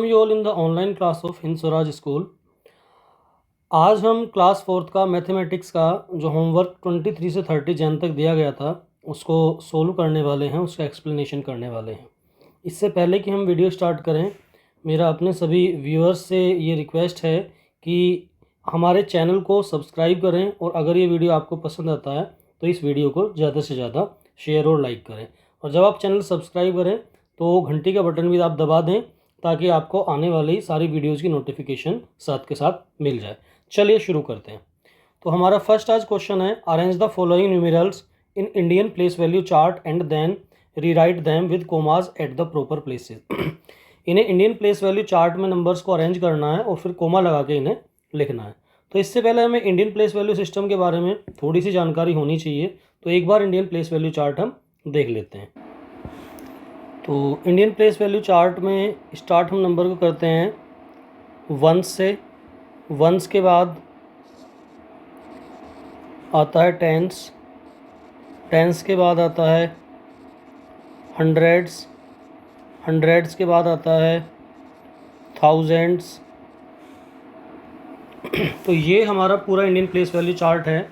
Welcome you all in the online class of Hind Swaraj school. आज हम class 4th का mathematics का जो होमवर्क 23 से 30 जन तक दिया गया था उसको सोल्व करने वाले हैं, उसका एक्सप्लेनेशन करने वाले हैं। इससे पहले कि हम वीडियो स्टार्ट करें, मेरा अपने सभी व्यूअर्स से ये रिक्वेस्ट है कि हमारे चैनल को सब्सक्राइब करें और अगर ये वीडियो आपको पसंद आता है तो इस वीडियो को ज़्यादा से ज़्यादा शेयर और लाइक करें। और जब आप चैनल सब्सक्राइब करें तो घंटी का बटन भी आप दबा दें ताकि आपको आने वाली सारी वीडियोज़ की नोटिफिकेशन साथ के साथ मिल जाए। चलिए शुरू करते हैं। तो हमारा फर्स्ट आज क्वेश्चन है, arrange the following numerals in Indian place value chart and then rewrite them with commas at the proper places. इन्हें इंडियन प्लेस वैल्यू चार्ट में नंबर्स को अरेंज करना है और फिर कोमा लगा के इन्हें लिखना है। तो इससे पहले हमें इंडियन प्लेस वैल्यू सिस्टम के बारे में थोड़ी सी जानकारी होनी चाहिए। तो एक बार इंडियन प्लेस वैल्यू चार्ट हम देख लेते हैं। तो इंडियन प्लेस वैल्यू चार्ट में स्टार्ट हम नंबर को करते हैं 1 से। 1 के बाद आता है 10s, 10s के बाद आता है 100s, 100s के बाद आता है 1000s। तो ये हमारा पूरा इंडियन प्लेस वैल्यू चार्ट है।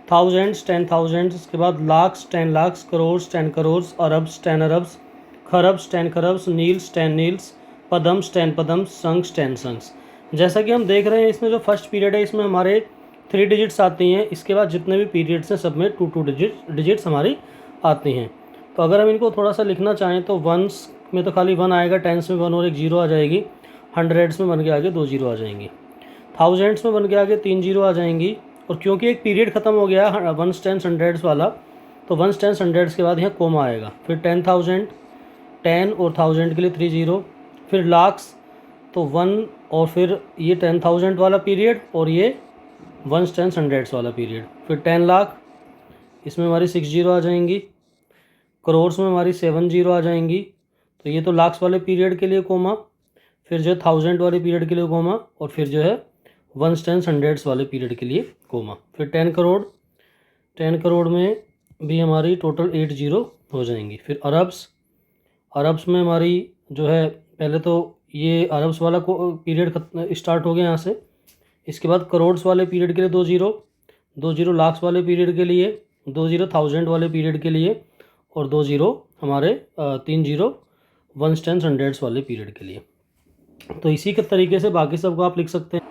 1000s, 10,000, इसके बाद लाख्स, 10 लाख्स, करोर्स, 10 करोर्स, अरब्स, 10 अरब्स, खरब्स, 10 खरब्स, नील्स, 10 नील्स, पदम्स, 10 पदम्स, संख्स, 10 संख्स। जैसा कि हम देख रहे हैं इसमें जो फर्स्ट पीरियड है इसमें हमारे 3 डिजिट्स आती हैं। इसके बाद जितने भी पीरियड्स हैं सब में 2 डिजिट्स हमारी आती हैं। तो अगर हम इनको थोड़ा सा लिखना चाहें तो 1s में तो खाली 1 आएगा, 10s में 1 और एक 0 आ जाएगी, 100s में 1 के आगे 2 0 आ जाएंगी, 1000s में 1 के आगे 3 0 आ जाएंगी। और क्योंकि एक पीरियड ख़त्म हो गया 1s 10s 100s वाला, तो 1s 10s 100s के बाद यहाँ कोमा आएगा। फिर 10,000, 10 और 1000 के लिए 3 0, फिर लाख्स तो 1 और फिर ये 10,000 वाला पीरियड और ये 1s 10s 100s वाला पीरियड। फिर 10 लाख, इसमें हमारी 6 0 आ जाएंगी, करोर्स में हमारी 7 0 आ जाएंगी। तो ये तो लाख्स वाले पीरियड के लिए कोमा, फिर जो है 1000 वाले पीरियड के लिए कोमा, और फिर जो है 1s 10s 100s वाले पीरियड के लिए कोमा। फिर 10 करोड़, 10 करोड़ में भी हमारी टोटल 8 0 हो जाएंगी। फिर अरब्स, अरब्स में हमारी जो है पहले तो ये अरब्स वाला पीरियड स्टार्ट हो गया यहाँ से। इसके बाद करोड्स वाले पीरियड के लिए 2 0, 2 0 लाख्स वाले पीरियड के लिए, 2 0 1000 वाले पीरियड के लिए, और 2 0 हमारे 3 0 1s 10s 100s वाले पीरियड के लिए। तो इसी के तरीके से बाकी सबको आप लिख सकते हैं।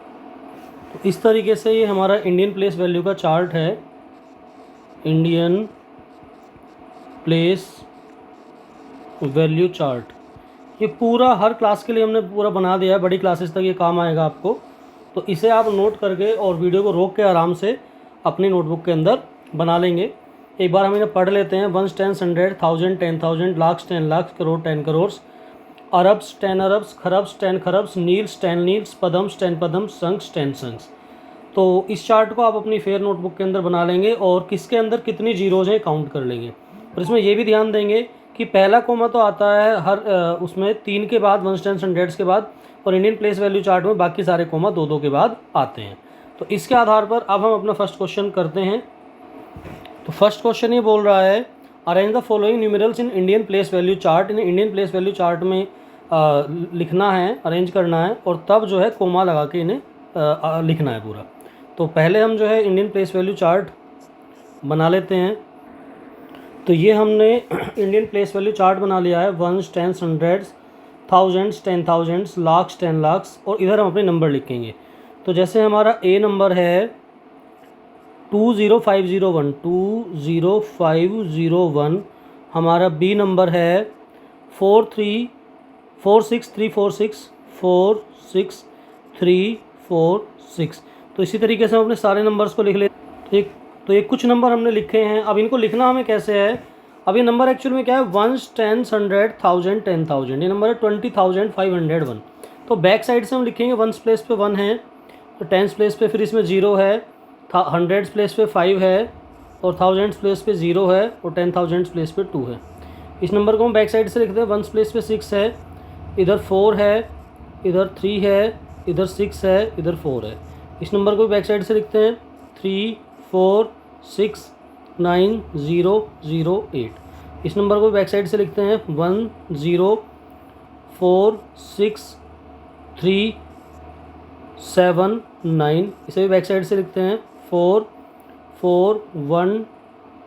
तो इस तरीके से ये हमारा इंडियन प्लेस वैल्यू का चार्ट है। इंडियन प्लेस वैल्यू चार्ट ये पूरा हर क्लास के लिए हमने पूरा बना दिया है, बड़ी क्लासेस तक ये काम आएगा आपको। तो इसे आप नोट करके और वीडियो को रोक के आराम से अपनी नोटबुक के अंदर बना लेंगे। एक बार हम इन्हें पढ़ लेते हैं। 1s 10s 100, 1000 10,000, lakhs 10 lakh, crore 10 crores, arabs 10 arabs, kharabs 10 kharabs, neels 10 neels, padams 10 padams, shankhs 10 shankhs. तो इस चार्ट को आप अपनी फेयर नोटबुक के अंदर बना लेंगे और किसके अंदर कितनी जीरोज हैं काउंट कर लेंगे। और इसमें यह भी ध्यान देंगे कि पहला कोमा तो आता है हर उसमें 3 के बाद 1s 10s 100s के बाद, और इंडियन प्लेस वैल्यू चार्ट में बाकी सारे कोमा 2 के बाद आते हैं। तो इसके आधार पर अब हम अपना फर्स्ट क्वेश्चन करते हैं। तो फर्स्ट क्वेश्चन ये बोल रहा है, arrange the following numerals in Indian place value chart. In Indian place value chart में लिखना है, अरेंज करना है और तब जो है कोमा लगा के इन्हें लिखना है पूरा। तो पहले हम जो है इंडियन प्लेस वैल्यू चार्ट बना लेते हैं। तो ये हमने इंडियन प्लेस वैल्यू चार्ट बना लिया है। 1s 10s 100s, 1000s 10,000s, lakhs 10 lakhs, और इधर हम अपने नंबर लिखेंगे। तो जैसे हमारा ए नंबर है 20501, 20501। हमारा बी नंबर है 46346, 46346। तो इसी तरीके से हम अपने सारे नंबर्स को लिख लेते। तो ये कुछ नंबर हमने लिखे हैं। अब इनको लिखना हमें कैसे है। अब ये नंबर एक्चुअल में क्या है, 1s 10s 100 1000 10,000, ये नंबर है 20,501। तो बैक साइड से हम लिखेंगे 1s प्लेस पे 1 है, तो 10s प्लेस पे फिर इसमें 0 है, 100s प्लेस पे 5 है, और 1000s प्लेस पे 0 है, और 10,000s प्लेस पे 2 है। इस नंबर को हम बैक साइड से लिखते हैं। 1s प्लेस पे 6 है, इधर 4 है, इधर 3 है, इधर 6 है, इधर 4 है। इस नंबर को बैक साइड से लिखते हैं 3 4 6 9 0 0 8। इस नंबर को बैक साइड से लिखते हैं 1 0 4 6 3 7 9, इसे भी बैक साइड से लिखते हैं 4 4 1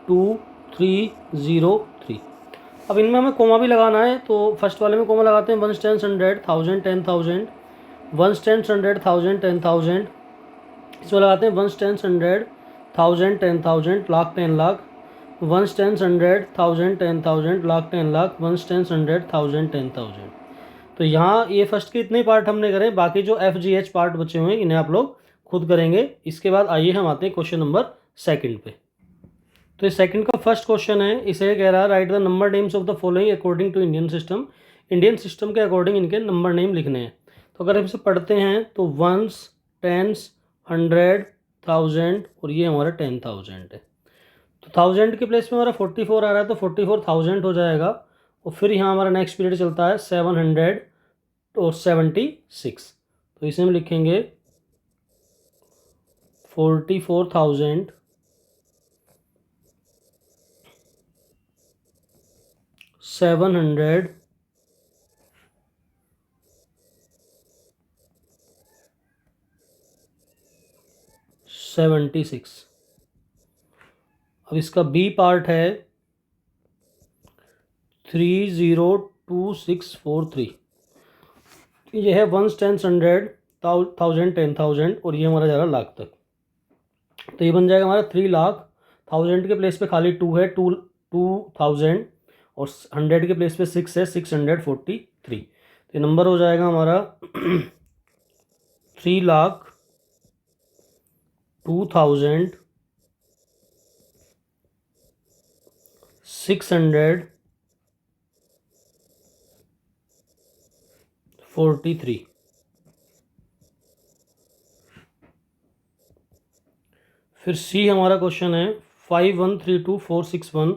2 3 0 3। अब इनमें हमें कोमा भी लगाना है, तो फर्स्ट वाले में कोमा लगाते हैं 1 10 100 1000 10,000, 1 10 100 1000 10,000। इसमें लगाते हैं 1 10 100 1000 10,000 लाख 10 लाख, 1 10 100 1000 10,000 लाख 10 लाख, 1 10 100 1000 10,000। तो यहाँ ये फर्स्ट के इतने पार्ट हमने करें, बाकी जो FGH पार्ट बचे हुए हैं इन्हें आप लोग खुद करेंगे। इसके बाद आइए हम आते हैं क्वेश्चन नंबर सेकंड पे। तो इस सेकंड का फर्स्ट क्वेश्चन है, इसे कह रहा है write the number names of the following according to Indian system. Indian system के अकॉर्डिंग इनके नंबर नेम लिखने हैं। तो अगर हम इसे पढ़ते हैं तो 1s 10s 100 1000 और ये हमारा 10,000 है। तो 1000 के प्लेस में हमारा 44 आ रहा है, तो 44,000 हो जाएगा। और फिर यहाँ हमारा नेक्स्ट पीरियड चलता है 700 और 76। तो इसे हम लिखेंगे 44,000 700 76। अब इसका बी पार्ट है 302643। ये है 1 10 100 1000 10,000 और ये हमारा जा रहा लाख तक। तो ये बन जाएगा हमारा 3 लाख। 1000 के प्लेस पे खाली 2 है, 2000 और 100 के प्लेस पे 6 है, 643। तो ये नंबर हो जाएगा हमारा 3,02,643। फिर सी हमारा क्वेश्चन है 5132,461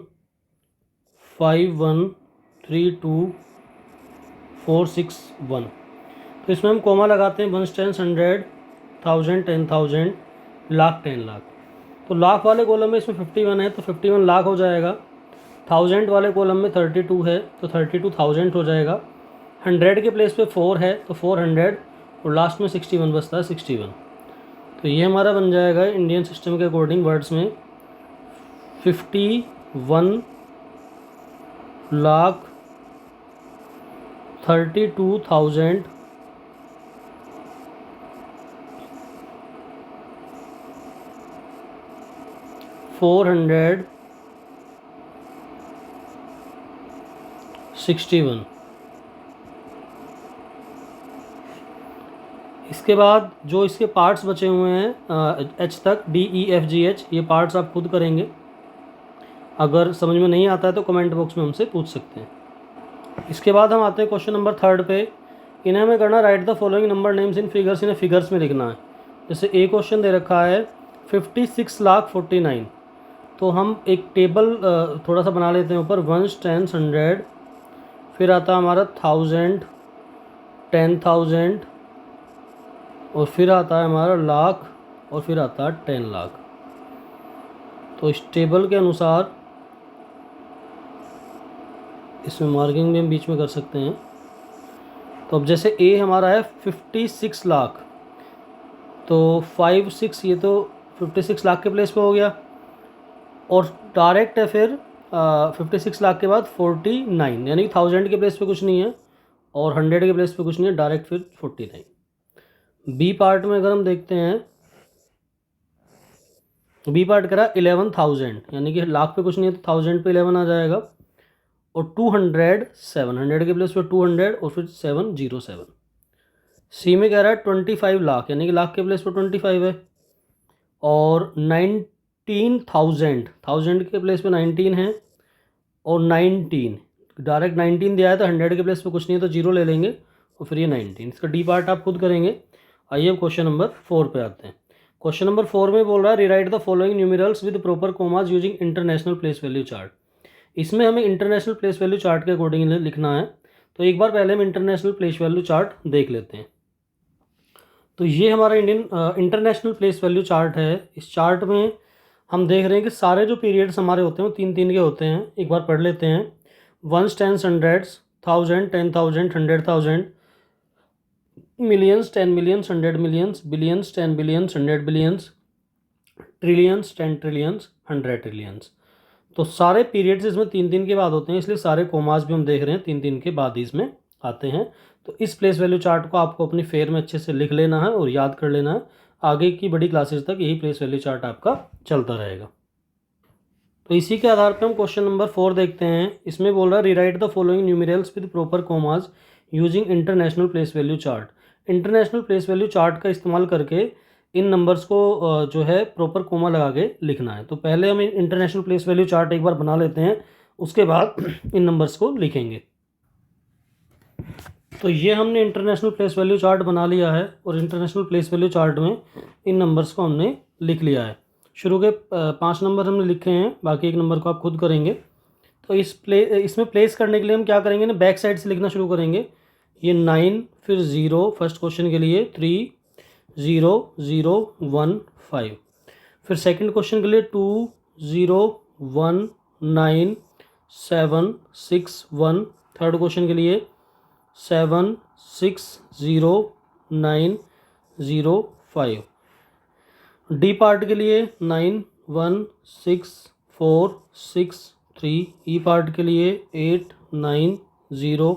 5132,461। तो इसमें हम कोमा लगाते हैं 1 10 100 1000 10,000 लाख 10 लाख। तो लाख वाले कॉलम में इसमें 51 है, तो 51 लाख हो जाएगा। 1000 वाले कॉलम में 32 है, तो 32,000 हो जाएगा। 100 के प्लेस पे 4 है, तो 400 और लास्ट में 61 बचता है 61। तो ये हमारा बन जाएगा इंडियन सिस्टम के अकॉर्डिंग वर्ड्स में 51 लाख 32,000 461। इसके बाद जो इसके पार्ट्स बचे हुए हैं H तक DEFGH, ये पार्ट्स आप खुद करेंगे। अगर समझ में नहीं आता है तो कमेंट बॉक्स में हमसे पूछ सकते हैं। इसके बाद हम आते हैं क्वेश्चन नंबर थर्ड पे। इन्हें हमें करना right the following number names in figures, इन्हें फिगर्स में लिखना है। जैसे ए क्वेश्चन दे रखा है 56,49,। तो हम एक टेबल थोड़ा सा बना लेते हैं ऊपर 1 10 100, फिर आता हमारा 1000 10,000 और फिर आता है हमारा लाख और फिर आता है 10 लाख। तो इस टेबल के अनुसार इसमें मार्किंग भी हम बीच में कर सकते हैं। तो अब जैसे ए हमारा है 56 लाख, तो 5 6 ये तो 56 लाख के प्लेस पे हो गया और डायरेक्ट है फिर 56 लाख के बाद 49, यानी 1000 के प्लेस पे कुछ नहीं है और 100 के प्लेस पे कुछ नहीं है, डायरेक्ट फिर 49। बी पार्ट में अगर हम देखते हैं, बी पार्ट करा 11,000, यानी कि लाख पे कुछ नहीं है तो 1000 पे 11 आ जाएगा और 200 700 के प्लेस पे 200 और फिर 707। सी में कह रहा है 25 लाख, यानी कि लाख के प्लेस पे 25 है और 19,000 1000 के प्लेस पे 19 है और 19 डायरेक्ट 19 दिया है तो 100 के प्लेस पे कुछ नहीं है तो 0 ले लेंगे और फिर ये 19। इसका डी पार्ट आप खुद करेंगे। आइए अब क्वेश्चन नंबर 4 पे आते हैं। क्वेश्चन नंबर 4 में बोल रहा है rewrite the following numerals with proper commas using international place value chart. इसमें हमें इंटरनेशनल प्लेस वैल्यू चार्ट के अकॉर्डिंग लिखना है। तो एक बार पहले हम इंटरनेशनल प्लेस वैल्यू चार्ट देख लेते हैं। तो ये हमारा इंटरनेशनल प्लेस वैल्यू चार्ट है। इस चार्ट में हम देख रहे हैं कि सारे जो पीरियड्स हमारे होते हैं वो 3-3 के होते हैं। एक बार पढ़ लेते हैं 1 10 100 1000 10,000 100,000 millions 10 millions 100 millions, billions 10 billions 100 billions, trillions 10 trillions 100 trillions. तो सारे पीरियड्स इसमें 3 3 के बाद होते हैं, इसलिए सारे कोमास भी हम देख रहे हैं 3 3 के बाद ही इसमें आते हैं। तो इस प्लेस वैल्यू चार्ट को आपको अपनी फेयर में अच्छे से लिख लेना है और याद कर लेना है। आगे की बड़ी क्लासेस तक यही प्लेस वैल्यू चार्ट आपका चलता रहेगा। तो इसी के आधार पर हम क्वेश्चन नंबर 4 देखते हैं। इसमें बोल रहा है rewrite the following numerals with proper commas using international place value chart. International place value chart का इस्तेमाल करके इन नंबर्स को जो है प्रॉपर कोमा लगा के लिखना है। तो पहले हम इंटरनेशनल प्लेस वैल्यू चार्ट एक बार बना लेते हैं, उसके बाद इन नंबर्स को लिखेंगे। तो ये हमने इंटरनेशनल प्लेस वैल्यू चार्ट बना लिया है और इंटरनेशनल प्लेस वैल्यू चार्ट में इन नंबर्स को हमने लिख लिया है। शुरू के 5 नंबर हमने लिखे हैं, बाकी एक नंबर को आप खुद करेंगे। तो इसमें प्लेस करने के लिए हम क्या करेंगे ना, बैक साइड से लिखना शुरू करेंगे। ये 9 फिर 0 फर्स्ट क्वेश्चन के लिए, 3 0 0 1 5। फिर सेकंड क्वेश्चन के लिए 2 0 1 9 7 6 1। थर्ड क्वेश्चन के लिए 7 6 0 9 0 5। डी पार्ट के लिए 9 1 6 4 6 3। ई पार्ट के लिए 8 9 0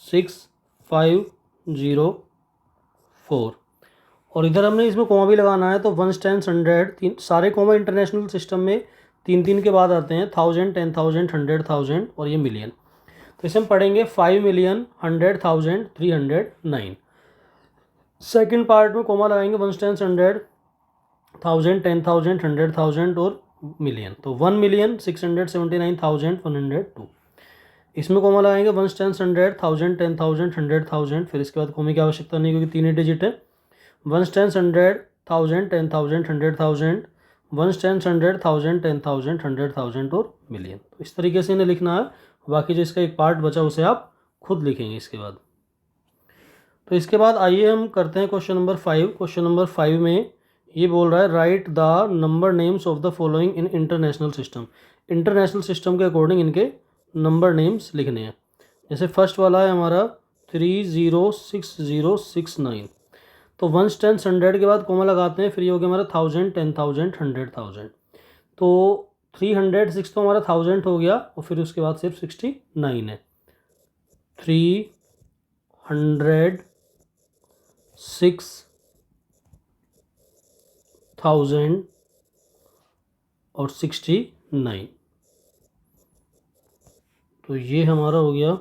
6 5 0 4। और इधर हमने इसमें कोमा भी लगाना है। तो 1 10 100 सारे कोमा इंटरनेशनल सिस्टम में 3 3 के बाद आते हैं। 1000 10,000 100,000 और ये मिलियन। तो इसे हम पढ़ेंगे 5,100,000 309। सेकेंड पार्ट में कोमा लगाएंगे 1 10 100,000 10,000 100,000 और मिलियन। तो 1,679,102। इसमें कोमा लगाएंगे 1 10 100,000 10,000 100,000। फिर इसके बाद कोमे की आवश्यकता नहीं क्योंकि 3 ही डिजिट है। 1 10 100,000 10,000 100,000, 1 10 100,000 10,000 100,000 और मिलियन। तो इस तरीके से इन्हें लिखना है। बाकी जो इसका एक पार्ट बचा उसे आप खुद लिखेंगे इसके बाद। तो इसके बाद आइए हम करते हैं क्वेश्चन नंबर 5। क्वेश्चन नंबर 5 में ये बोल रहा है write the number names of the following in international system. International system के अकॉर्डिंग इनके नंबर नेम्स लिखने हैं। जैसे फर्स्ट वाला है हमारा 306069। तो 1 10 100 के बाद कोमा लगाते हैं, फिर ये हो गया हमारा 1000 10,000 100,000। तो 306 तो हमारा 1000 हो गया और फिर उसके बाद सिर्फ 69 है। 306,000 और 69। तो ये हमारा हो गया।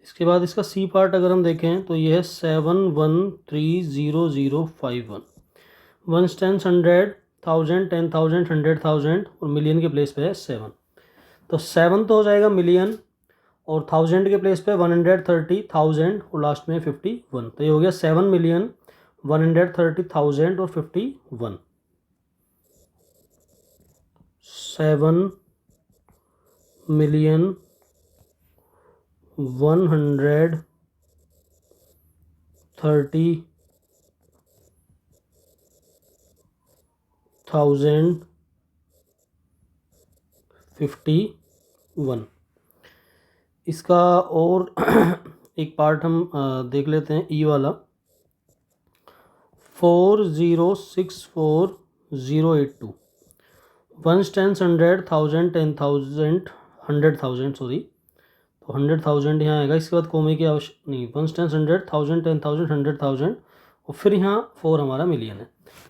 इसके बाद इसका सी पार्ट अगर हम देखें तो ये है 7130,051। 1 10 100,000 10,000 100,000 और मिलियन के प्लेस पे है 7। तो 7 तो हो जाएगा मिलियन और 1000 के प्लेस पे 130,000 और लास्ट में 51। तो ये हो गया 7,130,000 और 51। 7,130,000 51। इसका और एक पार्ट हम देख लेते हैं ई वाला 4064,082। 1 10 100,000 10,000 100,000 सॉरी। तो 100,000 यहाँ आएगा। इसके बाद कोमे की आवश्यक नहीं। 1 10 100,000 10,000 100,000 और फिर यहाँ 4 हमारा मिलियन है।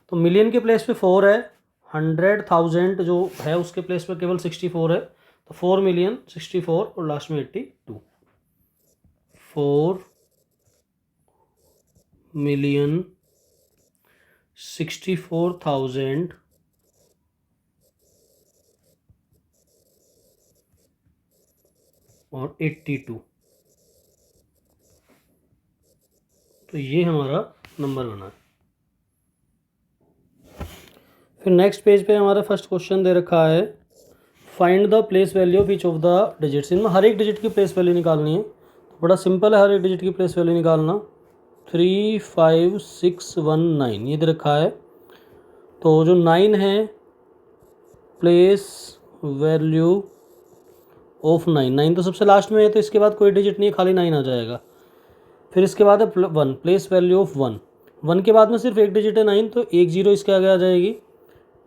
तो मिलियन के प्लेस पे 4 है। 100,000 जो है उसके प्लेस पे केवल 64 है। तो 4 मिलियन 64 और लास्ट में 82। 4 मिलियन 64,000 और 82। तो ये हमारा नंबर बना है। फिर नेक्स्ट पेज पे हमारा फर्स्ट क्वेश्चन दे रखा है find the place value of each of the digits. इनमें हर एक डिजिट की प्लेस वैल्यू निकालनी है। तो बड़ा सिंपल है हर एक डिजिट की प्लेस वैल्यू निकालना। 35619 ये दे रखा है। तो जो 9 है प्लेस वैल्यू ऑफ 9 तो सबसे लास्ट में है, तो इसके बाद कोई डिजिट नहीं है, खाली 9 आ जाएगा। फिर इसके बाद है 1, प्लेस वैल्यू ऑफ 1। 1 के बाद में सिर्फ एक डिजिट है 9, तो 1 0 इसके आगे आ जाएगी।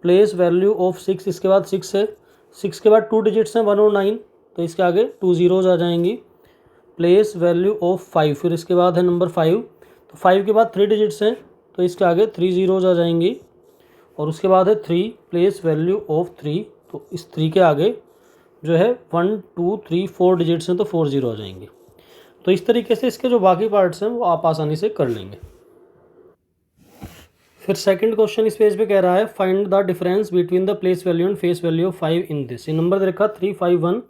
प्लेस वैल्यू ऑफ 6, इसके बाद 6 है। 6 के बाद 2 डिजिट्स हैं 1 और 9, तो इसके आगे 2 zeros आ जाएंगी। प्लेस वैल्यू ऑफ 5, फिर इसके बाद है नंबर 5, तो 5 के बाद 3 डिजिट्स हैं, तो इसके आगे 3 zeros आ जाएंगी। और उसके बाद है 3, प्लेस वैल्यू ऑफ 3, तो इस 3 के आगे जो है 1 2 3 4 डिजिट्स हैं, तो 4 0 आ जाएंगे। तो इस तरीके से इसके जो बाकी पार्ट्स हैं वो आप आसानी से कर लेंगे। फिर सेकंड क्वेश्चन इस पेज पे कह रहा है find the difference between the place value and face value of 5 in this. ये नंबर दे रखा 3 5 1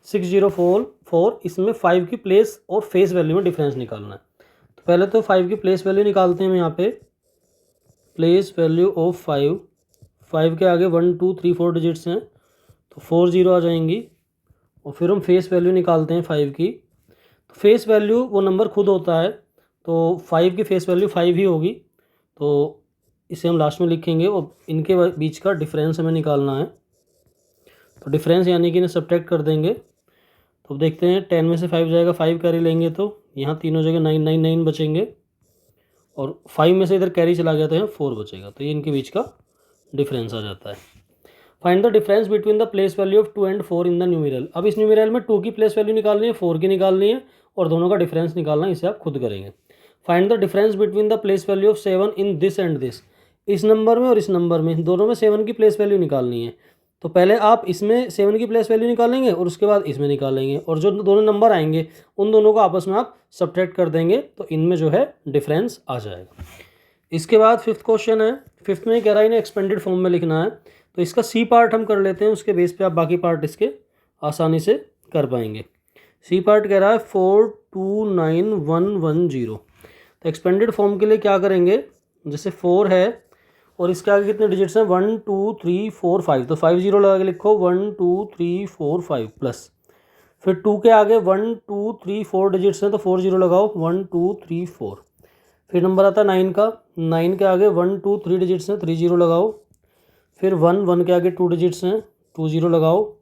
6 0 4 4। इसमें 5 की प्लेस और फेस वैल्यू में डिफरेंस निकालना है। तो पहले तो 5 की प्लेस वैल्यू निकालते हैं हम यहाँ पे। प्लेस वैल्यू ऑफ 5 के आगे 1 2 3 4 डिजिट्स हैं, तो 4 0 आ जाएंगी। और फिर हम फेस वैल्यू निकालते हैं 5 की। तो फेस वैल्यू वो नंबर खुद होता है, तो 5 की फेस वैल्यू 5 ही होगी, तो इसे हम लास्ट में लिखेंगे। और इनके बीच का डिफरेंस हमें निकालना है, तो डिफरेंस यानी कि इन्हें सब्ट्रैक्ट कर देंगे। तो देखते हैं 10 में से 5 जाएगा, 5 कैरी लेंगे तो यहाँ तीनों जगह 9 9 9 बचेंगे, और 5 में से इधर कैरी चला गया तो यहाँ 4 बचेगा। तो ये इनके बीच का डिफरेंस आ जाता है। Find the difference between the place value of 2 and 4 in the numeral. अब इस न्यूमेरल में 2 की प्लेस वैल्यू निकालनी है, 4 की निकालनी है, और दोनों का डिफरेंस निकालना है, इसे आप खुद करेंगे। Find the difference between the place value of 7 in this and this. इस नंबर में और इस नंबर में दोनों में 7 की प्लेस वैल्यू निकालनी है। तो पहले आप इसमें 7 की प्लेस वैल्यू निकालेंगे और उसके बाद इसमें निकालेंगे, और जो दोनों नंबर आएंगे उन दोनों को आपस में आप सब्ट्रैक्ट कर देंगे, तो इनमें जो है डिफरेंस आ जाएगा। इसके बाद फिफ्थ क्वेश्चन है। फिफ्थ में कह रहा है इन्हें एक्सपेंडेड फॉर्म में लिखना है, तो इसका सी पार्ट हम कर लेते हैं, उसके बेस पे आप बाकी पार्ट इसके आसानी से कर पाएंगे। सी पार्ट कह रहा है 4 2 9 1 1 0। तो एक्सपेंडेड फॉर्म के लिए क्या करेंगे, जैसे 4 है और इसके आगे कितने डिजिट्स हैं 1 2 3 4 5, तो 5 0 लगा के लिखो 1 2 3 4 5 प्लस। फिर 2 के आगे 1 2 3 4 डिजिट्स हैं, तो 4 0 लगाओ 1 2 3 4। फिर नंबर आता है 9 का, 9 के आगे 1 2 3 डिजिट्स हैं, 3 0 लगाओ। फिर 1 1 के आगे 2 डिजिट्स हैं, 2 0 लगाओ।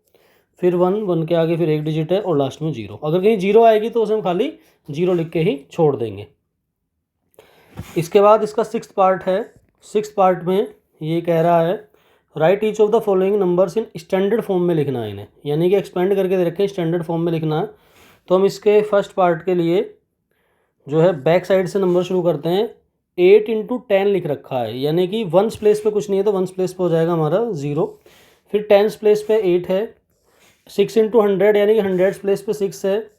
फिर 1 1 के आगे फिर एक डिजिट है, और लास्ट में 0। अगर कहीं 0 आएगी तो उसे हम खाली 0 लिख के ही छोड़ देंगे। इसके बाद इसका सिक्स्थ पार्ट है। सिक्स्थ पार्ट में ये कह रहा है right each of the following numbers in standard form में लिखना है इन्हें, यानी कि एक्सपेंड करके दे रखे हैं, स्टैंडर्ड फॉर्म में लिखना है। तो हम इसके फर्स्ट पार्ट के लिए जो है बैक साइड से नंबर शुरू करते हैं। 8 × 10 लिख रखा है, यानी कि वंस प्लेस पे कुछ नहीं है, तो वंस प्लेस पे हो जाएगा हमारा 0। फिर टेंस प्लेस पे 8 है। 6 × 100 यानी कि 100 प्लेस पे 6 है।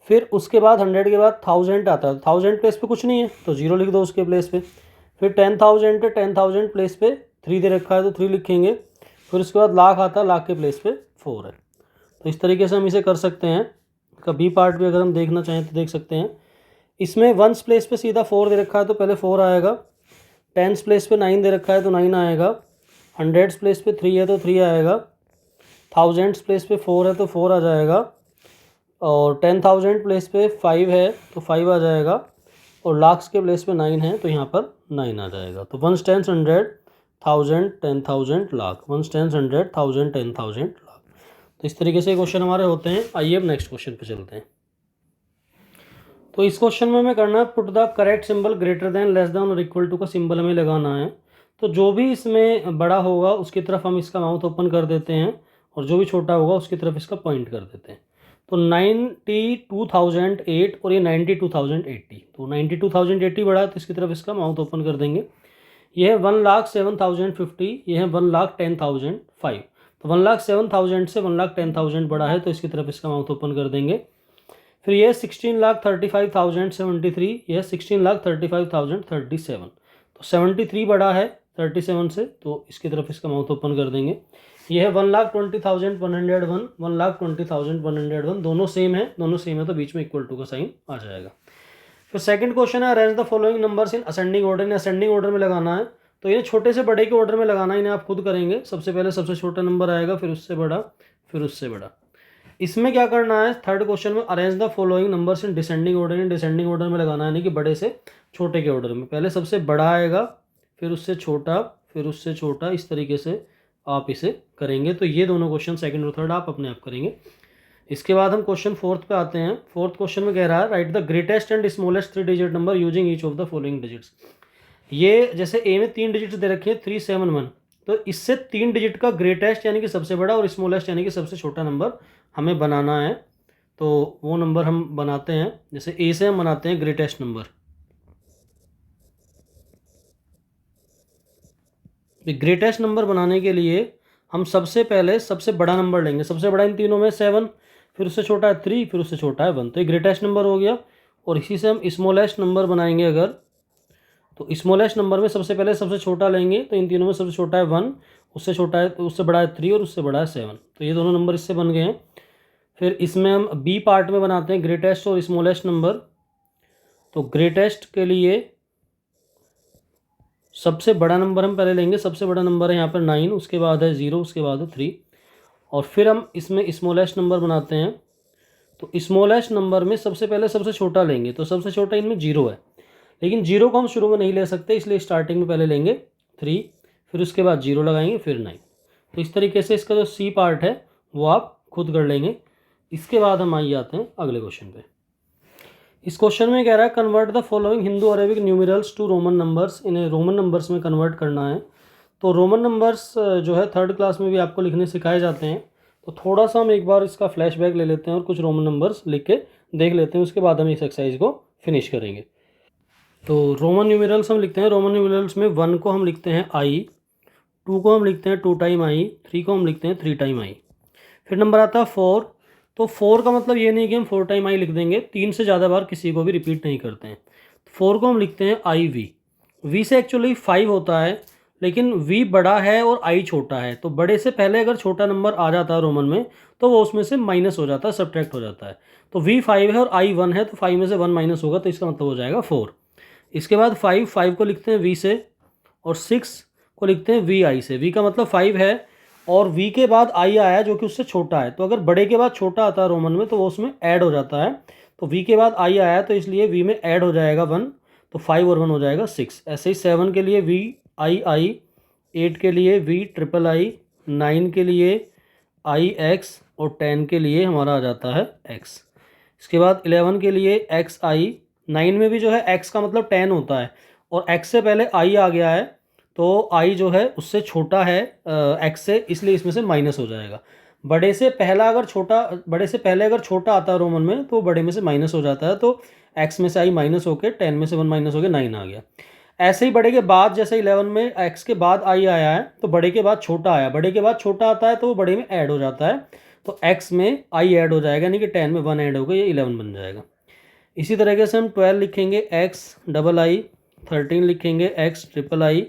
फिर उसके बाद 100 के बाद 1000 आता है, 1000 प्लेस पे कुछ नहीं है, तो 0 लिख दो उसके प्लेस पे। फिर 10,000 है, 10,000 प्लेस पे 3 दे रखा है, तो 3 लिखेंगे। फिर उसके बाद लाख आता है, लाख के प्लेस पे 4 है। तो इस तरीके से हम इसे कर सकते हैं। इसका बी पार्ट भी अगर हम देखना चाहें तो देख सकते हैं। इसमें वंस प्लेस पे सीधा 4 दे रखा है, तो पहले 4 आएगा। टेंस प्लेस पे 9 दे रखा है, तो 9 आएगा। 100 प्लेस पे 3 है, तो 3 आएगा। 1000 प्लेस पे 4 है, तो 4 आ जाएगा। और 10,000 प्लेस पे 5 है, तो 5 आ जाएगा। और लाख्स के प्लेस पे 9 है, तो यहाँ पर 9 आ जाएगा। तो 1 10 100 1000 10,000 लाख, 1 10 100 1000 10,000 लाख। तो इस तरीके से क्वेश्चन हमारे होते हैं। आइए अब नेक्स्ट क्वेश्चन पे चलते हैं। तो इस क्वेश्चन में हमें करना है put the correct symbol greater than less than और इक्वल टू का सिंबल हमें लगाना है। तो जो भी इसमें बड़ा होगा उसकी तरफ हम इसका माउथ ओपन कर देते हैं, और जो भी छोटा होगा उसकी तरफ इसका पॉइंट कर देते हैं। तो 92,008 और ये 92,080, तो 92,080 बड़ा है, तो इसकी तरफ इसका माउथ ओपन कर देंगे। ये है 1,07,050, ये है 1,10,005। तो 1,07,000 से 1,10,000 बड़ा है, तो इसकी तरफ इसका माउथ ओपन कर देंगे। फिर ये 16,35,073, यह 16,35,037, तो 73 बड़ा है 37 से, तो इसकी तरफ इसका माउथ ओपन कर देंगे। ये है 1,20,101, 1,20,101, दोनों सेम है, तो बीच में इक्वल टू का साइन आ जाएगा। फिर सेकंड क्वेश्चन है arrange the following numbers in ascending order. इन्हें असेंडिंग ऑर्डर में लगाना है, तो इन्हें छोटे से बड़े के ऑर्डर में लगाना है, इन्हें आप खुद करेंगे। सबसे पहले सबसे छोटा नंबर आएगा, फिर उससे बड़ा, फिर उससे बड़ा। इसमें क्या करना है, थर्ड क्वेश्चन में arrange the following numbers in descending order. In descending order में लगाना है, यानी कि बड़े से छोटे के ऑर्डर में। पहले सबसे बड़ा आएगा, फिर उससे छोटा, फिर उससे छोटा, इस तरीके से आप इसे करेंगे। तो ये दोनों क्वेश्चन सेकंड और थर्ड आप अपने आप करेंगे। इसके बाद हम क्वेश्चन फोर्थ पे आते हैं। फोर्थ क्वेश्चन में कह रहा है write the greatest and smallest 3 digit number using each of the following digits. ये जैसे ए में 3 डिजिट दे रखे हैं 371, तो इससे 3 डिजिट का ग्रेटेस्ट यानी कि सबसे बड़ा और स्मॉलेस्ट यानी कि सबसे छोटा नंबर हमें बनाना है। तो वो नंबर हम बनाते हैं, जैसे ए से हम बनाते हैं ग्रेटेस्ट नंबर। ग्रेटेस्ट नंबर बनाने के लिए हम सबसे पहले सबसे बड़ा नंबर लेंगे। सबसे बड़ा इन तीनों में 7, फिर उससे छोटा है 3, फिर उससे छोटा है 1, तो ये ग्रेटेस्ट नंबर हो गया। और इसी से हम स्मॉलेस्ट नंबर बनाएंगे अगर, तो स्मॉलेस्ट नंबर में सबसे पहले सबसे छोटा लेंगे, तो इन तीनों में सबसे छोटा है 1, उससे छोटा है, उससे बड़ा है 3 और उससे बड़ा है 7, तो ये दोनों नंबर इससे बन गए हैं। फिर इसमें हम बी पार्ट में बनाते हैं ग्रेटेस्ट और स्मॉलेस्ट नंबर। तो ग्रेटेस्ट के लिए सबसे बड़ा नंबर हम पहले लेंगे, सबसे बड़ा नंबर है यहाँ पर 9, उसके बाद है 0, उसके बाद है 3, और फिर हम इसमें स्मॉलेस्ट नंबर बनाते हैं। तो स्मॉलेस्ट नंबर में सबसे पहले सबसे छोटा लेंगे, तो सबसे छोटा इनमें 0 है, लेकिन 0 को हम शुरू में नहीं ले सकते, इसलिए स्टार्टिंग में पहले लेंगे 3, फिर उसके बाद 0 लगाएंगे, फिर 9। तो इस तरीके से इसका जो सी पार्ट है वो आप खुद कर लेंगे। इसके बाद हम आइए आते हैं अगले क्वेश्चन पे। इस क्वेश्चन में कह रहा है convert the following Hindu Arabic numerals to Roman numbers, इन्हें रोमन नंबर्स में कन्वर्ट करना है। तो रोमन नंबर्स जो है 3rd क्लास में भी आपको लिखने सिखाए जाते हैं, तो थोड़ा सा हम एक बार इसका फ्लैशबैक ले लेते हैं और कुछ रोमन नंबर्स लिख के देख लेते हैं, उसके बाद हम इस एक्सरसाइज को फिनिश करेंगे। तो रोमन न्यूमरल्स हम लिखते हैं। रोमन न्यूमरल्स में 1 को हम लिखते हैं आई, 2 को हम लिखते हैं 2 टाइम आई, 3 को हम लिखते हैं 3 टाइम आई। फिर नंबर आता है 4। तो 4 का मतलब ये नहीं कि हम 4 टाइम आई लिख देंगे, 3 से ज़्यादा बार किसी को भी रिपीट नहीं करते हैं। 4 को हम लिखते हैं आई वी। वी से एक्चुअली 5 होता है, लेकिन वी बड़ा है और आई छोटा है, तो बड़े से पहले अगर छोटा नंबर आ जाता है रोमन में तो वो उसमें से माइनस हो जाता है, सब्ट्रैक्ट हो जाता है। तो वी 5 है और आई 1 है, तो 5 में से 1 माइनस होगा, तो इसका मतलब हो जाएगा 4। इसके बाद 5 को लिखते हैं वी से, और 6 को लिखते हैं वी आई से। वी का मतलब 5 है और वी के बाद आई आया जो कि उससे छोटा है, तो अगर बड़े के बाद छोटा आता है रोमन में तो वो उसमें ऐड हो जाता है। तो वी के बाद आई आया तो इसलिए वी में ऐड हो जाएगा 1, तो 5 और 1 हो जाएगा 6। ऐसे ही 7 के लिए वी आई आई, 8 के लिए वी ट्रिपल आई, 9 के लिए आई एक्स, और 10 के लिए हमारा आ जाता है एक्स। इसके बाद 11 के लिए एक्स आई। 9 में भी जो है एक्स का मतलब 10 होता है, और एक्स से पहले आई आ गया है, तो आई जो है उससे छोटा है एक्स से, इसलिए इसमें से माइनस हो जाएगा। बड़े से पहले अगर छोटा आता है रोमन में तो बड़े में से माइनस हो जाता है, तो एक्स में से आई माइनस होकर 10 में से 1 माइनस होकर 9 आ गया। ऐसे ही बड़े के बाद, जैसे 11 में एक्स के बाद आई आया है तो बड़े के बाद छोटा आया, बड़े के बाद छोटा आता है तो वो बड़े में ऐड हो जाता है, तो एक्स में आई ऐड हो जाएगा, यानी कि 10 में 1 ऐड होगा, ये 11 बन जाएगा। इसी तरीके से हम 12 लिखेंगे एक्स डबल आई, 13 लिखेंगे एक्स ट्रिपल आई,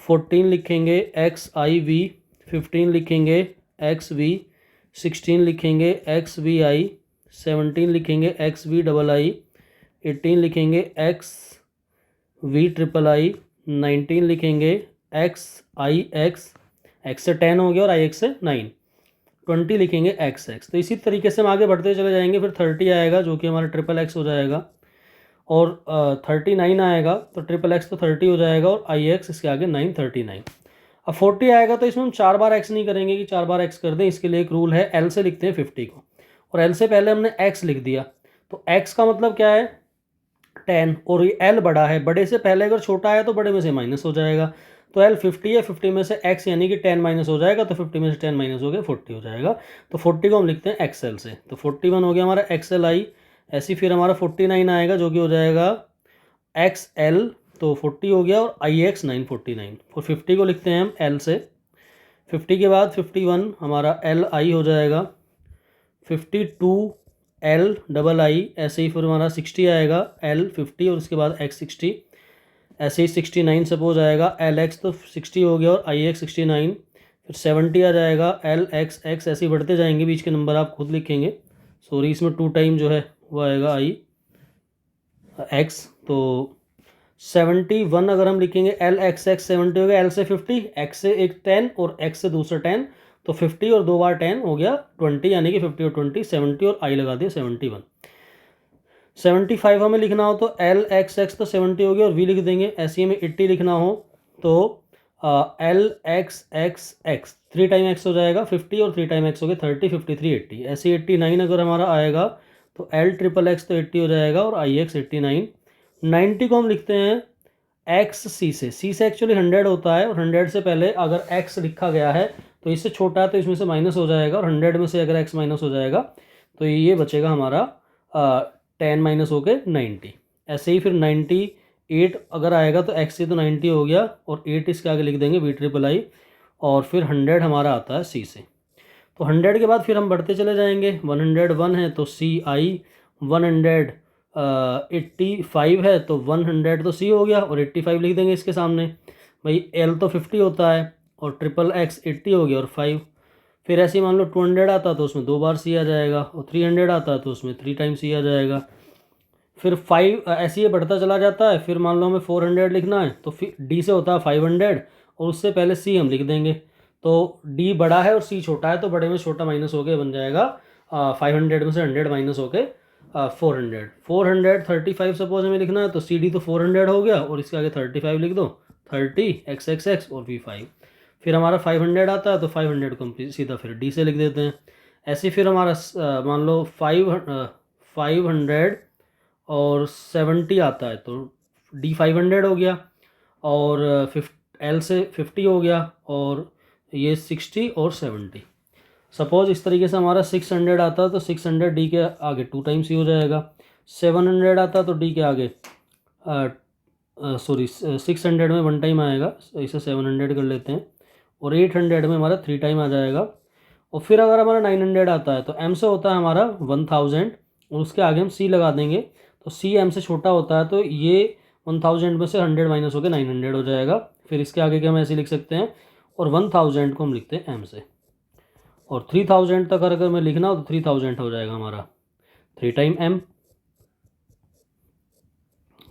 14 लिखेंगे एक्स आई वी, 15 लिखेंगे एक्स वी, 16 लिखेंगे एक्स वी आई, 17 लिखेंगे एक्स वी डबल आई, 18 लिखेंगे एक्स वी ट्रिपल आई, 19 लिखेंगे एक्स आई एक्स, एक्स से 10 हो गया और आई एक्स से 9, 20 लिखेंगे एक्स एक्स। तो इसी तरीके से हम आगे बढ़ते चले जाएंगे। फिर 30 आएगा जो कि हमारा ट्रिपल एक्स हो जाएगा, और 39 आएगा तो ट्रिपल एक्स तो 30 हो जाएगा, और आई एक्स इसके आगे 9, 39। अब 40 आएगा तो इसमें हम 4 बार एक्स नहीं करेंगे कि 4 बार एक्स कर दें, इसके लिए एक रूल है, एल से लिखते हैं 50 को, और एल से पहले हमने एक्स लिख दिया, तो एक्स का मतलब क्या है 10, और ये एल बड़ा है, बड़े से पहले अगर छोटा है तो बड़े में से माइनस हो जाएगा, तो एल 50 है, 50 में से एक्स यानी कि 10 माइनस हो जाएगा, तो 50 में से 10 माइनस हो गया 40 हो जाएगा, तो 40 को हम लिखते हैं एक्सएल से। तो 41 हो गया हमारा एक्सएल आई। ऐसे फिर हमारा 49 आएगा जो कि हो जाएगा एक्स एल, तो 40 हो गया, और आई एक्स 949। और 50 को लिखते हैं हम एल से। 50 के बाद 51 हमारा एल आई हो जाएगा, 52 एल डबल आई। ऐसे ही फिर हमारा 60 आएगा एल 50 और उसके बाद एक्स 60। ऐसे ही 69 सपोज आएगा एल एक्स, तो 60 हो गया और आई एक्स 69। फिर 70 आ जाएगा एल एक्स एक्स। ऐसे ही बढ़ते जाएंगे, बीच के नंबर आप खुद लिखेंगे, सॉरी इसमें 2 टाइम जो है वो आएगा आई एक्स। तो 71 अगर हम लिखेंगे एल एक्स एक्स, 70 हो गया एल से 50, एक्स से एक 10 और एक्स से दूसरा 10, तो 50 और 2 बार 10 हो गया 20, यानी कि 50 और 20 70, और आई लगा दिया 71। 75 हमें लिखना हो तो एल एक्स एक्स तो 70 हो गया और वी लिख देंगे। ऐसे ही हमें 80 लिखना हो तो L x x x 3 time x हो जाएगा 50 और 3 टाइम एक्स हो गया 30, 53, 80। ऐसे 89 अगर हमारा आएगा तो एल ट्रिपल एक्स तो 80 हो जाएगा और आई एक्स 89। 90 को हम लिखते हैं एक्स सी से एक्चुअली 100 होता है और 100 से पहले अगर एक्स लिखा गया है तो इससे छोटा है तो इसमें से माइनस हो जाएगा, और 100 में से अगर एक्स माइनस हो जाएगा तो ये बचेगा हमारा 10 माइनस हो के 90। ऐसे ही फिर 98 अगर आएगा तो एक्स से तो 90 हो गया और 8 इसके आगे लिख देंगे वी ट्रिपल आई, और फिर 100 हमारा आता है सी से। तो 100 के बाद फिर हम बढ़ते चले जाएंगे। 101 है तो सी आई, 185 है तो 100 तो सी हो गया और 85 लिख देंगे इसके सामने। भाई एल तो 50 होता है और ट्रिपल एक्स 80 हो गया और 5। फिर ऐसे ही मान लो 200 आता तो उसमें 2 बार सी आ जाएगा, और 300 आता तो उसमें 3 टाइम सी आ जाएगा। फिर 5 ऐसे ही बढ़ता चला जाता है। फिर मान लो हमें 400 लिखना है तो फिर डी से होता है 500 और उससे पहले सी हम लिख देंगे। तो डी बड़ा है और सी छोटा है तो बड़े में छोटा माइनस होके बन जाएगा 500 में से 100 माइनस होके 400। 435 सपोज हमें लिखना है तो सी डी तो 400 हो गया और इसके आगे 35 लिख दो, 30 एक्स एक्स एक्स और वी 5। फिर हमारा 500 आता है तो 500 को हम सीधा फिर डी से लिख देते हैं। ऐसे फिर हमारा मान लो 500 और 70 आता है तो डी 500 हो गया, और एल से 50 हो गया, और ये 60 और 70। सपोज इस तरीके से हमारा 600 आता तो 600 डी के आगे 2 टाइम्स ही हो जाएगा। 700 आता तो डी के आगे सॉरी 600 में 1 टाइम आएगा, इसे 700 कर लेते हैं, और 800 में हमारा 3 टाइम आ जाएगा। और फिर अगर हमारा 900 आता है तो एम से होता है हमारा 1000 और उसके आगे हम सी लगा देंगे तो सी एम से छोटा होता है तो ये 1000 में से 100 माइनस होकर 900 हो जाएगा। फिर इसके आगे के हम ऐसे लिख सकते हैं, और 1000 को हम लिखते हैं एम से, और 3000 तक अगर मैं लिखना हो तो 3000 हो जाएगा हमारा 3 टाइम एम।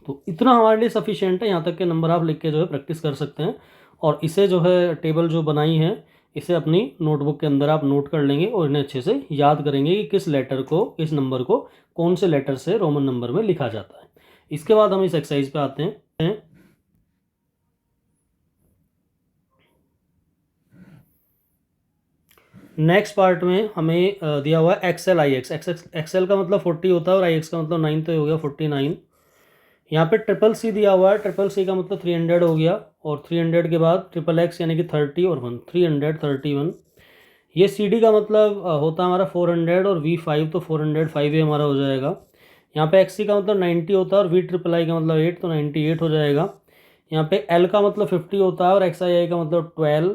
तो इतना हमारे लिए सफिशिएंट है, यहाँ तक के नंबर आप लिख के जो है प्रैक्टिस कर सकते हैं। और इसे जो है टेबल जो बनाई है इसे अपनी नोटबुक के अंदर आप नोट कर लेंगे और इन्हें अच्छे से याद करेंगे कि किस लेटर को, किस नंबर को कौन से लेटर से रोमन नंबर में लिखा जाता है। इसके बाद हम इस एक्सरसाइज पे आते हैं। नेक्स्ट पार्ट में हमें दिया हुआ है एक्सएल आई एक्स। एक्सएल का मतलब 40 होता है और आई एक्स का मतलब 9, तो हो गया 49। यहाँ पे ट्रिपल सी दिया हुआ है, ट्रिपल सी का मतलब 300 हो गया, और 300 के बाद ट्रिपल एक्स यानी कि 30 और 1 331। ये सी डी का मतलब होता है हमारा 400 और वी 5 तो 405 ही हमारा हो जाएगा। यहाँ पे एक्स सी का मतलब 90 होता है और वी ट्रिपल आई का मतलब 8 तो 98 हो जाएगा। यहाँ पे एल का मतलब 50 होता है और एक्स आई आई का मतलब 12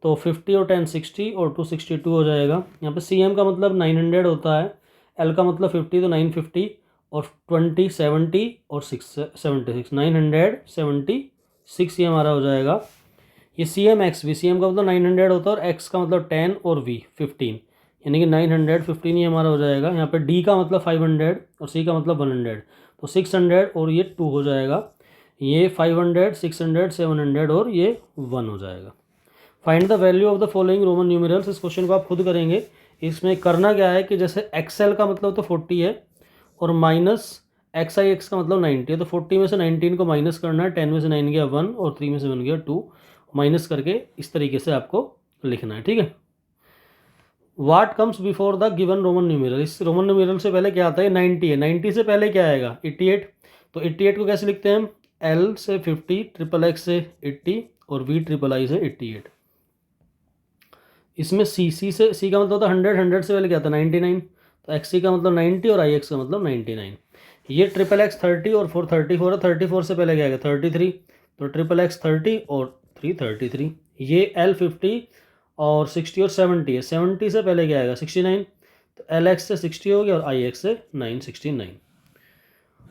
तो 50 और 10 60 और 2 62 हो जाएगा। यहाँ पे सी एम का मतलब 900 होता है, एल का मतलब 50 तो 950 और 20 70 और 676 976 ये हमारा हो जाएगा। ये C M X V, C M का मतलब 900 होता है और एक्स का मतलब 10 और वी 15 यानी कि 915 ये हमारा हो जाएगा। यहाँ पे डी का मतलब 500 और सी का मतलब 100 तो 600 और ये 2 हो जाएगा। ये 500 600 700 और ये 1 हो जाएगा। Find the value of the following Roman numerals. इस क्वेश्चन को आप खुद करेंगे। इसमें करना क्या है कि जैसे एक्सएल का मतलब तो 40 है और माइनस एक्स आई एक्स का मतलब 90 है, तो 40 में से 19 को माइनस करना है। 10 में से 9 गया 1 और 3 में से 1 गया 2, माइनस करके इस तरीके से आपको लिखना है। ठीक है। वाट comes before the given Roman numeral. इस रोमन न्यूमेरल से पहले क्या आता है? 90 है। 90 से पहले क्या आएगा? 88। तो 88 को कैसे लिखते हैं हम? एल से 50, ट्रिपल एक्स से 80 और वी ट्रिपल आई से 88। इसमें सी से सी का मतलब होता है 100, 100 से पहले क्या था? 99। तो एक्स सी का मतलब 90 और आई एक्स का मतलब 99। ये ट्रिपल एक्स 30 और 4 34 है। 34 से पहले क्या आएगा? 33। तो ट्रिपल एक्स 30 और 3 33। ये एल 50 और 60 और 70 है। 70 से पहले क्या आएगा? 69। तो एल एक्स से 60 हो गया और आई एक्स से 969।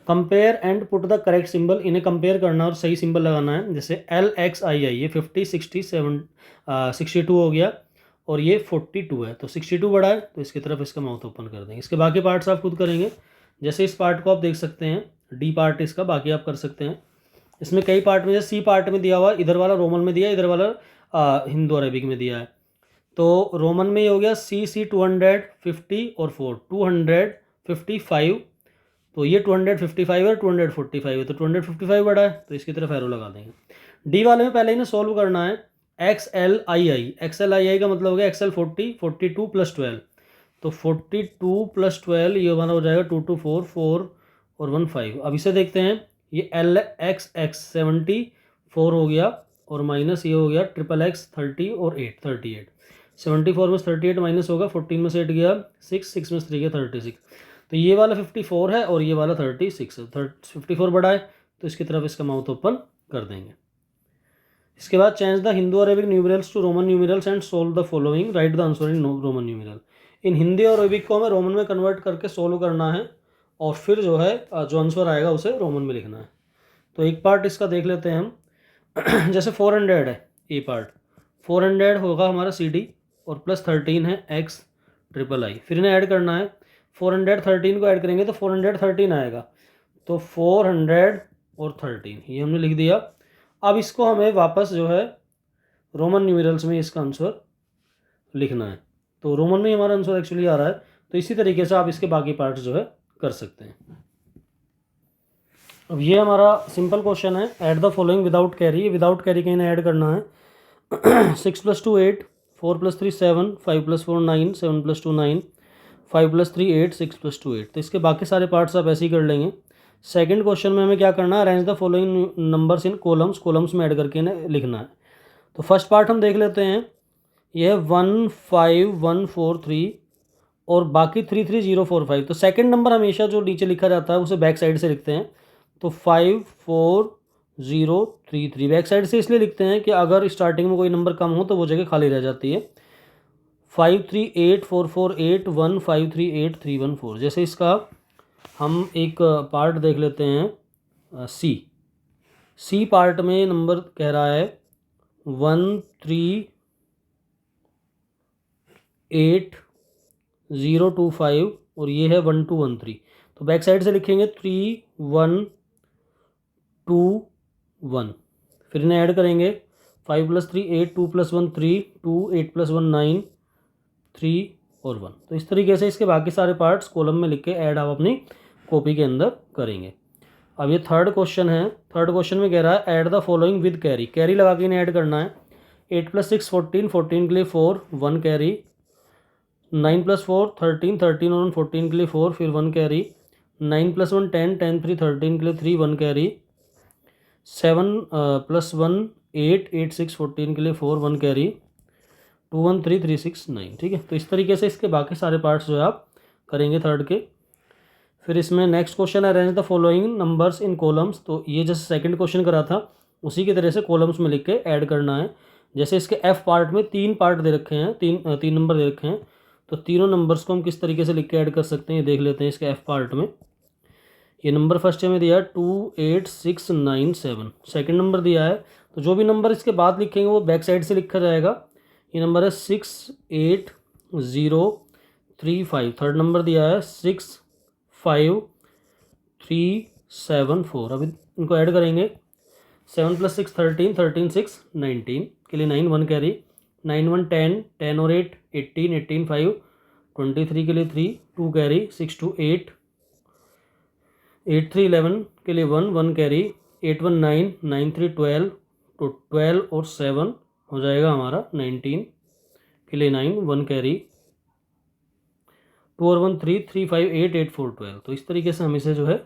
Compare and put the correct symbol. इन्हें कंपेयर करना और सही सिंबल लगाना है। जैसे एल एक्स आई आई, ये 50 60 62 हो गया और ये 42 है। तो 62 बड़ा है तो इसकी तरफ इसका माउथ ओपन कर देंगे। इसके बाकी पार्ट्स आप खुद करेंगे। जैसे इस पार्ट को आप देख सकते हैं, डी पार्ट इसका, बाकी आप कर सकते हैं। इसमें कई पार्ट में, जैसे सी पार्ट में दिया हुआ, इधर वाला रोमन में दिया, इधर वाला हिंदू अरेबिक में दिया है। तो रोमन में ये हो गया सी 250 और 4 255। तो ये 255 है, 245 है, तो 255 बड़ा है तो इसकी तरफ एरो लगा देंगे। डी वाले में पहले ही ना सॉल्व करना है। XLII, XLII का मतलब हो गया XL 40, 42 प्लस 12, तो 42 प्लस 12 ये हमारा हो जाएगा 2 2 4 4 और 1 5। अब इसे देखते हैं, ये LXX 74 हो गया और माइनस ये हो गया XXX 30 और 8 38। 74 में 38 माइनस होगा, 14 में से 8 गया 6, 6 में से 3 गया 36। तो ये वाला 54 है और ये वाला 36 है। 54 बड़ा है तो इसकी तरफ इसका माउथ ओपन कर देंगे। इसके बाद change the Hindu Arabic numerals to Roman numerals and solve the following, write the answer in Roman numeral. इन हिंदी और अरेबिक को हमें रोमन में कन्वर्ट करके सोल्व करना है और फिर जो है जो आंसर आएगा उसे रोमन में लिखना है। तो एक पार्ट इसका देख लेते हैं हम। जैसे 400 है ए पार्ट, 400 होगा हमारा CD और प्लस 13 है XIII, फिर इन्हें ऐड करना है। 413 को ऐड करेंगे तो 413 आएगा, तो 400 और 13 ये हमने लिख दिया। अब इसको हमें वापस जो है रोमन न्यूमरल्स में इसका आंसर लिखना है, तो रोमन में हमारा आंसर एक्चुअली आ रहा है। तो इसी तरीके से आप इसके बाकी पार्ट्स जो है कर सकते हैं। अब ये हमारा सिंपल क्वेश्चन है, add the following without carry. Without carry का इन्हें ऐड करना है। 6 + 2 8, 4 + 3 7, 5 + 4 9, 7 + 2 9, 5 + 3 8, 6 + 2 8। तो इसके बाकी सारे पार्ट्स आप ऐसे ही कर लेंगे। सेकंड क्वेश्चन में हमें क्या करना है, arrange the following numbers in columns, columns में ऐड करके इन्हें लिखना है। तो फर्स्ट पार्ट हम देख लेते हैं, यह है 1 5 1 4 3 और बाकी 3 3 0 4 5। तो सेकंड नंबर हमेशा जो नीचे लिखा जाता है उसे बैक साइड से लिखते हैं। तो 5 4 0 3 3 बैक साइड से इसलिए लिखते हैं कि अगर स्टार्टिंग में कोई नंबर कम हो तो वो जगह खाली रह जाती है। 5 3 8 4 4 8 1 5 3 8 3 1 4। जैसे इसका हम एक पार्ट देख लेते हैं, सी पार्ट में नंबर कह रहा है 1 3 8 0 2 5 और ये है 1 2 1 3। तो बैक साइड से लिखेंगे 3 1 2 1, फिर इन्हें ऐड करेंगे 5 + 3 8, 2 + 1 3 2, 8 + 1 9 3 और 1। तो इस तरीके से इसके बाकी सारे पार्ट्स कॉलम में लिख के ऐड आप अपनी कॉपी के अंदर करेंगे। अब ये थर्ड क्वेश्चन है, थर्ड क्वेश्चन में कह रहा है add the following with carry, carry लगा के इन्हें ऐड करना है। 8 + 6 14, 14 के लिए 4 1 कैरी, 9 + 4 13, 13 और 14 के लिए 4 फिर 1 कैरी, 9 + 1 10, 10 3 13 के लिए 3 1 कैरी, 7 + 1 8, 8 6 14 के लिए 4 1 कैरी, 2 1 3 3 6 9। ठीक है, तो इस तरीके से इसके बाकी सारे पार्ट्स जो है आप करेंगे थर्ड के। फिर इसमें नेक्स्ट क्वेश्चन है arrange the following numbers in columns. तो ये जैसे सेकंड क्वेश्चन करा था उसी की तरह से कॉलम्स में लिख के ऐड करना है। जैसे इसके एफ पार्ट में 3 पार्ट दे रखे हैं, तीन नंबर दे रखे हैं, तो तीनों नंबर्स को हम किस तरीके से लिख के ऐड कर सकते हैं ये देख लेते हैं। इसके एफ पार्ट में ये नंबर फर्स्ट में दिया है 2 8 6 9 7, सेकेंड नंबर दिया है, तो जो भी नंबर इसके बाद लिखेंगे वो बैक साइड से लिखा जाएगा। ये नंबर है 6 8 0 3 5, थर्ड नंबर दिया है 6 5 3 7 4। अभी इनको ऐड करेंगे, 7 + 6 13, 13 6 19 के लिए 9 1 कैरी, 9 1 10, 10 और 8 18, 18 5 23 के लिए 3 2 कैरी, 6 2 8, 8 3 11 के लिए 1 1 कैरी, 8 1 9, 9 3 12, तो 12 और 7 हो जाएगा हमारा 19 के लिए 9 1 कैरी, 2 और 1 3 3 5 8 8 4 12। तो इस तरीके से हम इसे जो है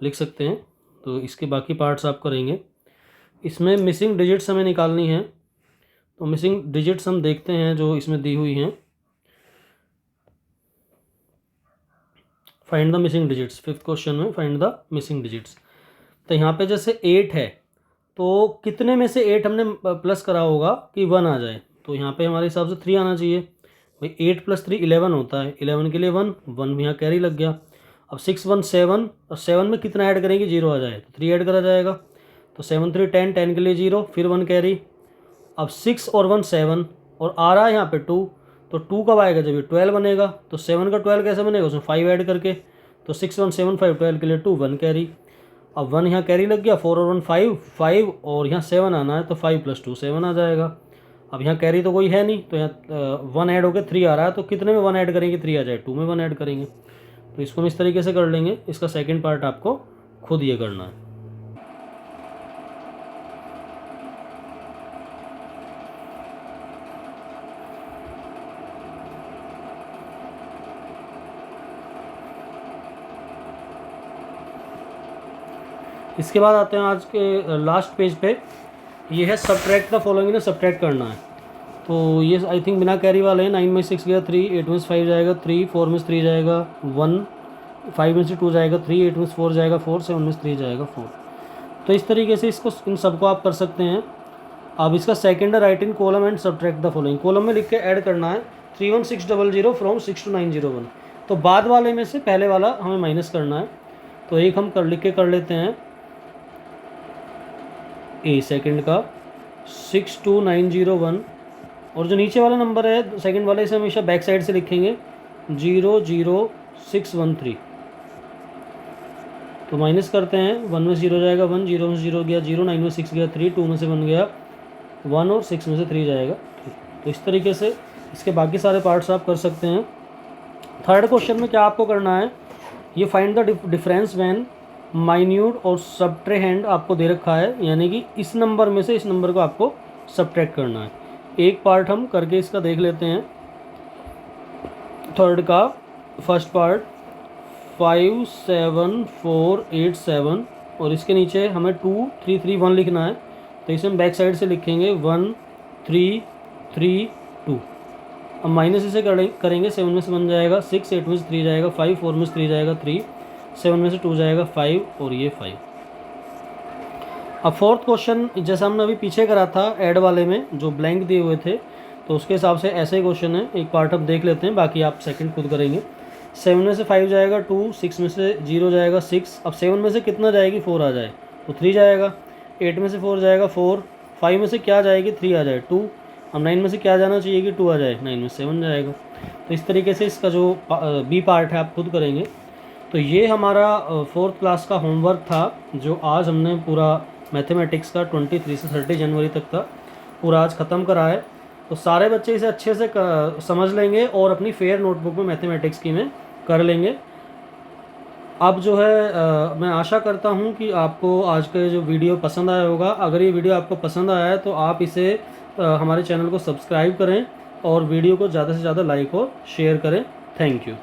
लिख सकते हैं। तो इसके बाकी पार्ट्स आप करेंगे। इसमें मिसिंग डिजिट्स हमें निकालनी है, तो मिसिंग डिजिट्स हम देखते हैं जो इसमें दी हुई हैं। Find the missing digits, fifth question में फाइंड द मिसिंग डिजिट्स। तो यहाँ पे जैसे 8 है तो कितने में से 8 हमने प्लस करा होगा कि 1 आ जाए, तो यहाँ पे हमारे हिसाब से 3 आना चाहिए भाई। 8 + 3 11 होता है, 11 के लिए 1 1 यहाँ कैरी लग गया। अब 6 1 7 और 7 में कितना ऐड करेंगे 0 आ जाए, तो 3 ऐड करा जाएगा। तो 7 3 10, 10 के लिए 0 फिर 1 कैरी। अब 6 और 1 7 और आ रहा है यहाँ पे 2, तो 2 कब आएगा जब ये 12 बनेगा। तो 7 का 12 कैसे बनेगा, उसमें 5 ऐड करके। तो 6 1 7 5 12 के लिए 2 1 कैरी। अब 1 यहाँ कैरी लग गया, 4 और 1 5 5 और यहाँ 7 आना है, तो 5 + 2 7 आ जाएगा। अब यहाँ कैरी तो कोई है नहीं, तो यहाँ 1 ऐड होकर 3 आ रहा है, तो कितने में 1 ऐड करेंगे 3 आ जाए, 2 में 1 ऐड करेंगे। तो इसको हम इस तरीके से कर लेंगे। इसका सेकंड पार्ट आपको खुद ये करना है। इसके बाद आते हैं आज के लास्ट पेज पे, ये है सब्ट्रैक्ट द फॉलोइंग, ने सब्ट्रैक्ट करना है। तो ये आई थिंक बिना कैरी वाले हैं। 9 में 6 गया 3, 8 में 5 जाएगा 3, 4 में 3 जाएगा 1, 5 में से 2 जाएगा 3, 8 में 4 जाएगा 4, 7 में 3 जाएगा 4। तो इस तरीके से इसको इन सबको आप कर सकते हैं। अब इसका सेकंड है right in column and subtract the following. Column में लिख के ऐड करना है 31600 फ्रॉम 62901। तो बाद वाले में से पहले वाला हमें माइनस करना है। तो एक हम लिख के कर लेते हैं ए सेकंड का 62901, और जो नीचे वाला नंबर है सेकंड वाले से हमेशा बैक साइड से लिखेंगे 00613। तो माइनस करते हैं, 1 में 0 जाएगा 1, 0 में 0 गया 0, 9 में 6 गया 3, 2 में से 1 गया 1 और 6 में से 3 जाएगा 3। तो इस तरीके से इसके बाकी सारे पार्ट्स आप कर सकते हैं। थर्ड क्वेश्चन में क्या आपको करना है, ये find the difference when minute और सब्ट्रेहेंड आपको दे रखा है, यानी कि इस नंबर में से इस नंबर को आपको सब्ट्रैक्ट करना है। एक पार्ट हम करके इसका देख लेते हैं। थर्ड का फर्स्ट पार्ट 57487, और इसके नीचे हमें 2331 लिखना है। तो इसे हम बैक साइड से लिखेंगे 1332। अब माइनस इसे करेंगे, 7 में से 1 जाएगा 6, 8 में से 3 जाएगा 5, 4 में से 3 जाएगा 3, 7 में से 2 जाएगा 5 और ये 5। अब फोर्थ क्वेश्चन जैसा हमने अभी पीछे करा था ऐड वाले में जो ब्लैंक दिए हुए थे, तो उसके हिसाब से ऐसे ही क्वेश्चन है। एक पार्ट हम देख लेते हैं, बाकी आप सेकंड खुद करेंगे। 7 में से 5 जाएगा 2, 6 में से 0 जाएगा 6। अब 7 में से कितना जाएगी 4 आ जाए तो 3 जाएगा, 8 में से 4 जाएगा 4, 5 में से क्या जाएगी 3 आ जाए 2। अब 9 में से क्या जाना चाहिए कि 2 आ जाए, 9 में 7 जाएगा। तो इस तरीके से इसका जो बी पार्ट है आप खुद करेंगे। तो ये हमारा फोर्थ क्लास का होमवर्क था, जो आज हमने पूरा मैथमेटिक्स का 23 से 30 जनवरी तक का पूरा आज ख़त्म करा है। तो सारे बच्चे इसे अच्छे से समझ लेंगे और अपनी फेयर नोटबुक में मैथमेटिक्स की में कर लेंगे। अब जो है मैं आशा करता हूँ कि आपको आज का जो वीडियो पसंद आया होगा। अगर ये वीडियो आपको पसंद आया है तो आप इसे हमारे चैनल को सब्सक्राइब करें और वीडियो को ज़्यादा से ज़्यादा लाइक और शेयर करें। Thank you.